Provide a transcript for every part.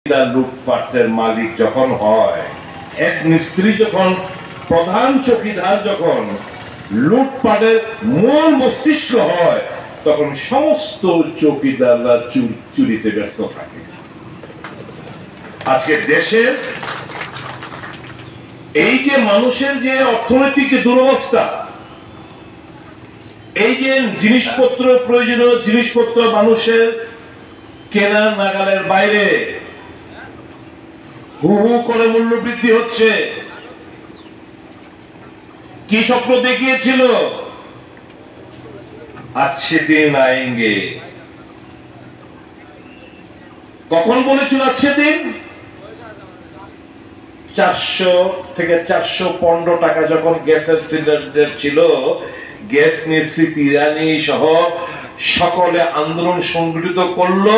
লুটপাটের মালিক যখন হয়, এক মিস্ত্রি যখন প্রধান চৌকিদার যখন লুটপাটের মূল মস্তিষ্ক হয়, তখন সমস্ত চৌকিদাররা চুরিতে ব্যস্ত থাকে। আজকে দেশের এই যে মানুষের যে অর্থনৈতিক যে দুরবস্থা, এই যে জিনিসপত্র প্রয়োজনীয় জিনিসপত্র মানুষের কেনার নাগালের বাইরে হু হু করে মূল্য বৃদ্ধি হচ্ছে। কি স্বপ্ন দেখিয়েছিল? अच्छे दिन आएंगे। কখন বলেছিল अच्छे दिन? 400 থেকে 415 টাকা যখন গ্যাসের সিলিন্ডার ছিল, গ্যাস নিয়ে স্মৃতি ইরানি সহ সকলে আন্দোলন সংগঠিত করলো।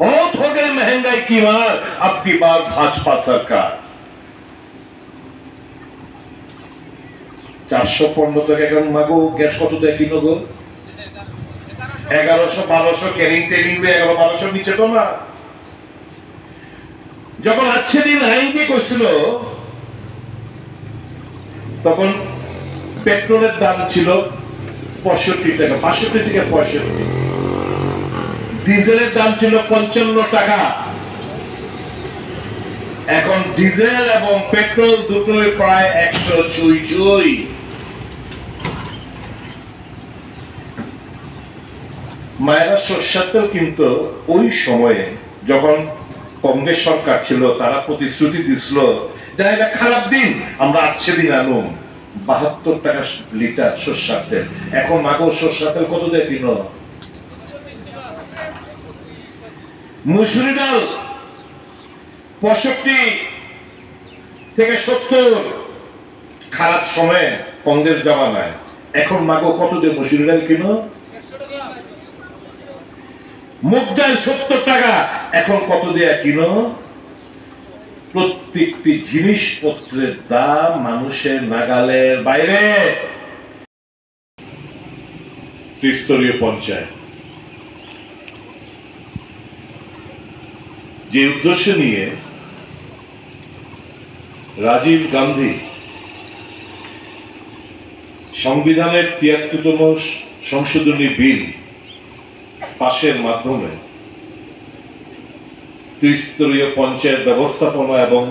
बहुत हो गई महंगाई की मार, अब की बार भाजपा सरकार। 415 টাকা এখন মাগো গ্যাস কত দেয় কিনো গো? 1100-1200 ক্যারিং টেরিং 1100-1200 নিচে তো না। যখন अच्छे दिन आएंगे কইছিল, তখন পেট্রোলের দাম ছিল 65 টাকা, 65 থেকে 65। ডিজেলের দাম ছিল 55 টাকা। এখন ডিজেল এবং পেট্রোল দুটোই প্রায় 100 ছুঁই। মায়েরা সরষের তেল কিন্তু ওই সময়ে যখন কংগ্রেস সরকার ছিল, তারা প্রতিশ্রুতি দিছিল যে এটা খারাপ দিন, আমরা अच्छे दिन আনুম। 72 টাকা লিটার সরষের তেল। এখন মাগো সরষের তেল কত দেয় কিনো? মুসুরি ডাল 65 থেকে 70 খারাপ সময়ে কংগ্রেস জামানায়। এখন মাগো কত দিয়ে মুসুরি ডাল কিনো? মুগ ডাল 70 টাকা, এখন কত দিয়ে কিনো? প্রত্যেকটি জিনিসপত্রের দাম মানুষের নাগালের বাইরে। ত্রিস্তরীয় পঞ্চায়েত যে উদ্দেশ্য নিয়ে রাজীব গান্ধী সংবিধানের ৭৩তম সংশোধনী বিল পাশের মাধ্যমে ত্রিস্তরীয় পঞ্চায়েত ব্যবস্থাপনা এবং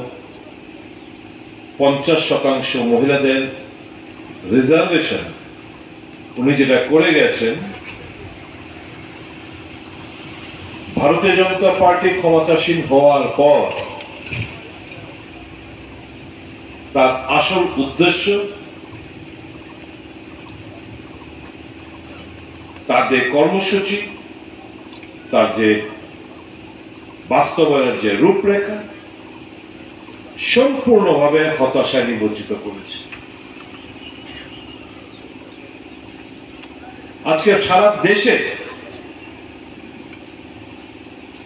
50% মহিলাদের রিজার্ভেশন উনি যেটা করে গেছেন, ভারতীয় জনতা পার্টি ক্ষমতাসীন হওয়ার পর তার আসল উদ্দেশ্য, তার যে কর্মসূচি, তার যে বাস্তবায়নের যে রূপরেখা, সম্পূর্ণভাবে হতাশায় নিমজ্জিত করেছে। আজকে সারা দেশে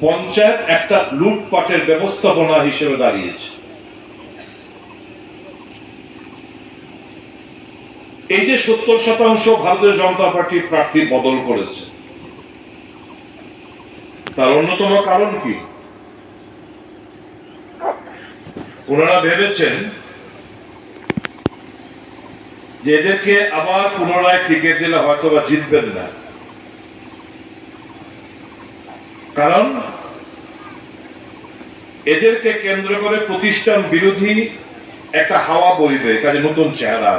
পঞ্চায়েত একটা লুটপাটের ব্যবস্থাপনা হিসেবে দাঁড়িয়েছে। এই যে 70% ভারতীয় জনতা পার্টি প্রার্থী বদল করেছে, তার অন্যতম কারণ কি? ওনারা ভেবেছেন যে এদেরকে আবার পুনরায় টিকিট দিলে হয়তো বা জিতবেন না, কারণ এদেরকে কেন্দ্র করে প্রতিষ্ঠান বিরোধী একটা হাওয়া বইবে, কাজে নতুন চেহারা,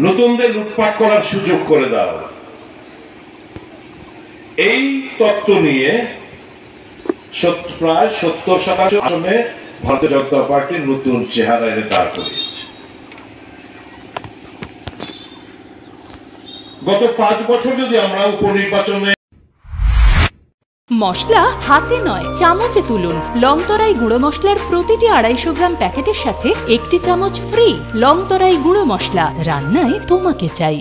নতুনদের লুটপাট করার সুযোগ করে দাও। এই তত্ত্ব নিয়ে প্রায় 70% আসনে ভারতীয় জনতা পার্টি নতুন চেহারা এনে দাঁড় করিয়েছে। গত 5 বছর যদি আমরা উপনির্বাচনে মশলা হাতে নয় চামচে তুলুন। লংতরাই গুঁড়ো মশলার প্রতিটি 250 গ্রাম প্যাকেটের সাথে 1টি চামচ ফ্রি। লংতরাই গুঁড়ো মশলা, রান্নায় তোমাকে চাই।